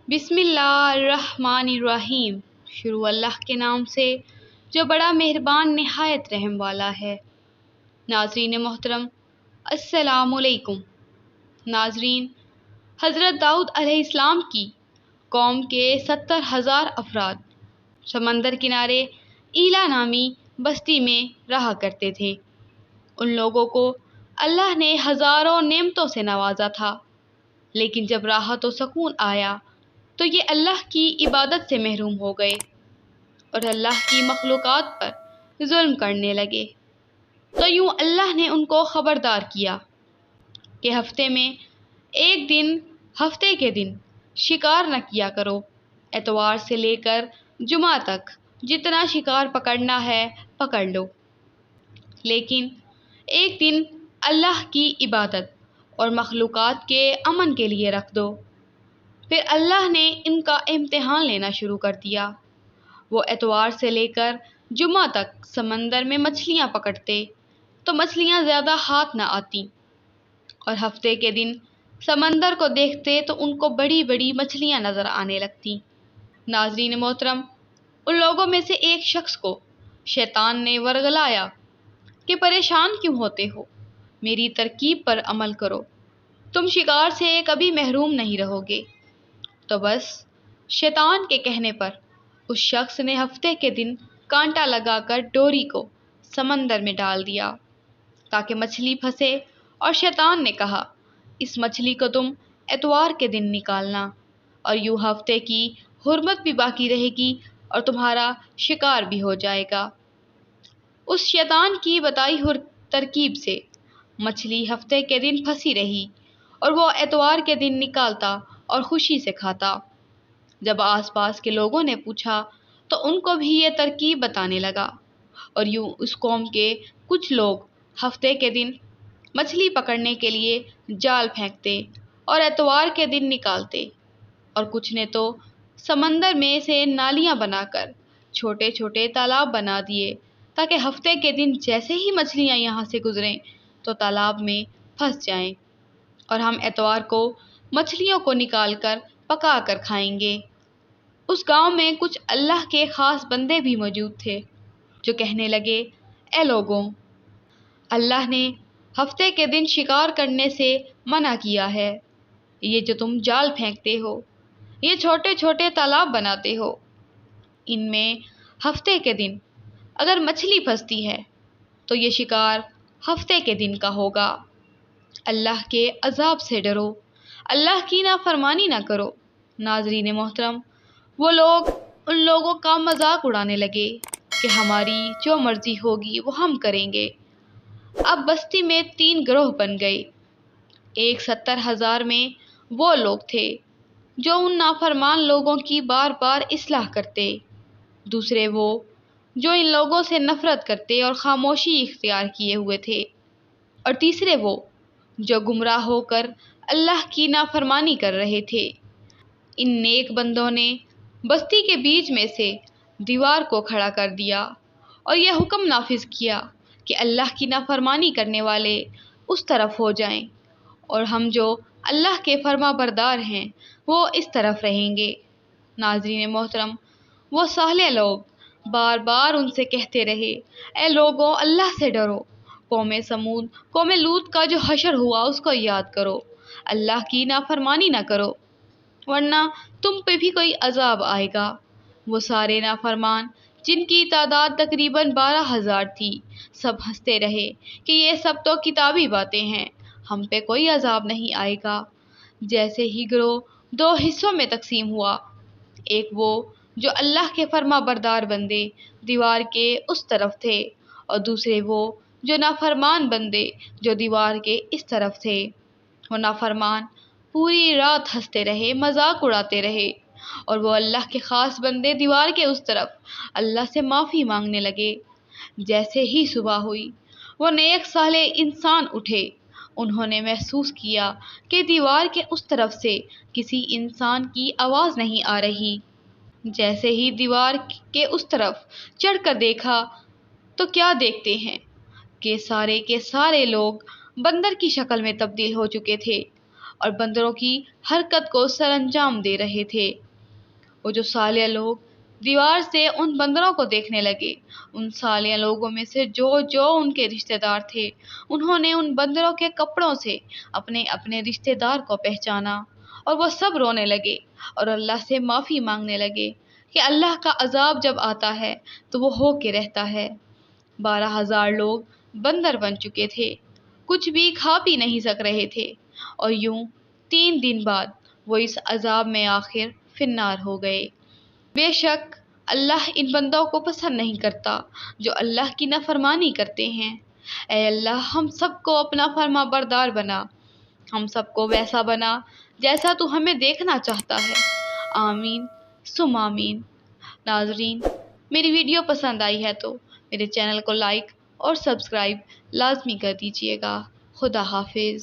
بسم اللہ الرحمن الرحیم۔ شروع اللہ کے نام سے جو بڑا مہربان نہایت رحم والا ہے۔ ناظرین محترم، السلام علیکم۔ ناظرین، حضرت داؤد علیہ السلام کی قوم کے 70,000 افراد سمندر کنارے ایلا نامی بستی میں رہا کرتے تھے۔ ان لوگوں کو اللہ نے ہزاروں نعمتوں سے نوازا تھا، لیکن جب راحت و سکون آیا تو یہ اللہ کی عبادت سے محروم ہو گئے اور اللہ کی مخلوقات پر ظلم کرنے لگے۔ تو یوں اللہ نے ان کو خبردار کیا کہ ہفتے میں ایک دن، ہفتے کے دن شکار نہ کیا کرو۔ اتوار سے لے کر جمعہ تک جتنا شکار پکڑنا ہے پکڑ لو، لیکن ایک دن اللہ کی عبادت اور مخلوقات کے امن کے لیے رکھ دو۔ پھر اللہ نے ان کا امتحان لینا شروع کر دیا۔ وہ اتوار سے لے کر جمعہ تک سمندر میں مچھلیاں پکڑتے تو مچھلیاں زیادہ ہاتھ نہ آتی، اور ہفتے کے دن سمندر کو دیکھتے تو ان کو بڑی بڑی مچھلیاں نظر آنے لگتی۔ ناظرین محترم، ان لوگوں میں سے ایک شخص کو شیطان نے ورغلایا کہ پریشان کیوں ہوتے ہو، میری ترکیب پر عمل کرو، تم شکار سے کبھی محروم نہیں رہو گے۔ تو بس شیطان کے کہنے پر اس شخص نے ہفتے کے دن کانٹا لگا کر ڈوری کو سمندر میں ڈال دیا تاکہ مچھلی پھنسے، اور شیطان نے کہا، اس مچھلی کو تم اتوار کے دن نکالنا، اور یوں ہفتے کی حرمت بھی باقی رہے گی اور تمہارا شکار بھی ہو جائے گا۔ اس شیطان کی بتائی ہوئی ترکیب سے مچھلی ہفتے کے دن پھنسی رہی اور وہ اتوار کے دن نکالتا اور خوشی سے کھاتا۔ جب آس پاس کے لوگوں نے پوچھا تو ان کو بھی یہ ترکیب بتانے لگا، اور یوں اس قوم کے کچھ لوگ ہفتے کے دن مچھلی پکڑنے کے لیے جال پھینکتے اور اتوار کے دن نکالتے، اور کچھ نے تو سمندر میں سے نالیاں بنا کر چھوٹے چھوٹے تالاب بنا دیے تاکہ ہفتے کے دن جیسے ہی مچھلیاں یہاں سے گزریں تو تالاب میں پھنس جائیں، اور ہم اتوار کو مچھلیوں کو نکال کر پکا کر کھائیں گے۔ اس گاؤں میں کچھ اللہ کے خاص بندے بھی موجود تھے جو کہنے لگے، اے لوگوں، اللہ نے ہفتے کے دن شکار کرنے سے منع کیا ہے۔ یہ جو تم جال پھینکتے ہو، یہ چھوٹے چھوٹے تالاب بناتے ہو، ان میں ہفتے کے دن اگر مچھلی پھنستی ہے تو یہ شکار ہفتے کے دن کا ہوگا۔ اللہ کے عذاب سے ڈرو، اللہ کی نافرمانی نہ کرو۔ ناظرین محترم، وہ لوگ ان لوگوں کا مذاق اڑانے لگے کہ ہماری جو مرضی ہوگی وہ ہم کریں گے۔ اب بستی میں 3 گروہ بن گئے۔ ایک 70,000 میں وہ لوگ تھے جو ان نافرمان لوگوں کی بار بار اصلاح کرتے، دوسرے وہ جو ان لوگوں سے نفرت کرتے اور خاموشی اختیار کیے ہوئے تھے، اور تیسرے وہ جو گمراہ ہو کر اللہ کی نافرمانی کر رہے تھے۔ ان نیک بندوں نے بستی کے بیچ میں سے دیوار کو کھڑا کر دیا اور یہ حکم نافذ کیا کہ اللہ کی نافرمانی کرنے والے اس طرف ہو جائیں، اور ہم جو اللہ کے فرما بردار ہیں وہ اس طرف رہیں گے۔ ناظرین محترم، وہ صالح لوگ بار بار ان سے کہتے رہے، اے لوگوں، اللہ سے ڈرو۔ قوم سمود، قوم لوط کا جو حشر ہوا اس کو یاد کرو، اللہ کی نافرمانی نہ کرو، ورنہ تم پہ بھی کوئی عذاب آئے گا۔ وہ سارے نافرمان جن کی تعداد تقریباً 12,000 تھی، سب ہنستے رہے کہ یہ سب تو کتابی باتیں ہیں، ہم پہ کوئی عذاب نہیں آئے گا۔ جیسے ہی گروہ 2 حصوں میں تقسیم ہوا، ایک وہ جو اللہ کے فرما بردار بندے دیوار کے اس طرف تھے، اور دوسرے وہ جو نافرمان بندے جو دیوار کے اس طرف تھے۔ وہ نافرمان پوری رات ہنستے رہے، مذاق اڑاتے رہے، اور وہ اللہ کے خاص بندے دیوار کے اس طرف اللہ سے معافی مانگنے لگے۔ جیسے ہی صبح ہوئی، وہ نیک صالح انسان اٹھے، انہوں نے محسوس کیا کہ دیوار کے اس طرف سے کسی انسان کی آواز نہیں آ رہی۔ جیسے ہی دیوار کے اس طرف چڑھ کر دیکھا تو کیا دیکھتے ہیں کہ سارے کے سارے لوگ بندر کی شکل میں تبدیل ہو چکے تھے، اور بندروں کی حرکت کو سر انجام دے رہے تھے۔ وہ جو صالح لوگ دیوار سے ان بندروں کو دیکھنے لگے، ان صالح لوگوں میں سے جو ان کے رشتہ دار تھے، انہوں نے ان بندروں کے کپڑوں سے اپنے اپنے رشتہ دار کو پہچانا، اور وہ سب رونے لگے اور اللہ سے معافی مانگنے لگے کہ اللہ کا عذاب جب آتا ہے تو وہ ہو کے رہتا ہے۔ 12,000 لوگ بندر بن چکے تھے، کچھ بھی کھا پی نہیں سک رہے تھے، اور یوں 3 دن بعد وہ اس عذاب میں آخر فنار ہو گئے۔ بے شک اللہ ان بندوں کو پسند نہیں کرتا جو اللہ کی نافرمانی کرتے ہیں۔ اے اللہ ہم سب کو اپنا فرما بردار بنا، ہم سب کو ویسا بنا جیسا تو ہمیں دیکھنا چاہتا ہے۔ آمین ثم آمین۔ ناظرین، میری ویڈیو پسند آئی ہے تو میرے چینل کو لائک اور سبسکرائب لازمی کر دیجیے گا۔ خدا حافظ۔